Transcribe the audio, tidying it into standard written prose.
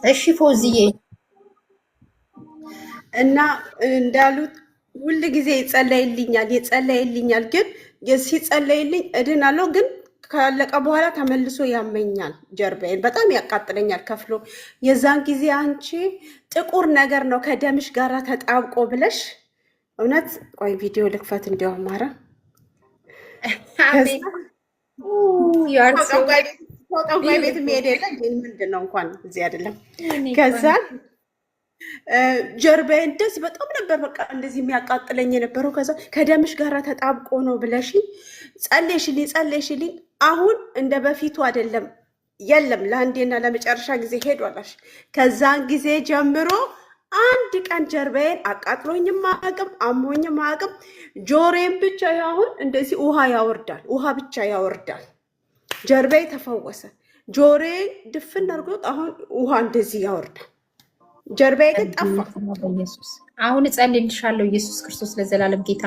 እሺ ፎዝዬ እና እንዳሉት ሁል ጊዜ ይጸለይልኛል ግን ሲጸለይልኝ እድናለሁ ግን ካለቀ በኋላ ተመልሶ ያመኛል፣ ጀርባዬን በጣም ያቃጥለኛል ከፍሎ። የዛን ጊዜ አንቺ ጥቁር ነገር ነው ከደምሽ ጋር ተጣብቆ ብለሽ እውነት ቆይ ቪዲዮ ልክፈት እንዲያውም ማረ ጠንቋይ ቤት የሚሄድ የለ ምንድን ነው እንኳን እዚህ አይደለም። ከዛ ጀርባዬ እንደዚህ በጣም ነበር በቃ እንደዚህ የሚያቃጥለኝ የነበረው። ከዛ ከደምሽ ጋር ተጣብቆ ነው ብለሽኝ ጸለይሽልኝ። አሁን እንደ በፊቱ አይደለም፣ የለም ለአንዴና ለመጨረሻ ጊዜ ሄዷላሽ። ከዛን ጊዜ ጀምሮ አንድ ቀን ጀርባዬን አቃጥሎኝም አያውቅም፣ አሞኝም አያውቅም። ጆሮዬን ብቻ አሁን እንደዚህ ውሃ ያወርዳል፣ ውሃ ብቻ ያወርዳል። ጀርባዬ ተፈወሰ። ጆሮዬ ድፍን አድርጎት አሁን ውሃ እንደዚህ ያወርዳል። ጀርባዬ ግን ጠፋ። አሁን እጸልይልሻለሁ። ኢየሱስ ክርስቶስ ለዘላለም ጌታ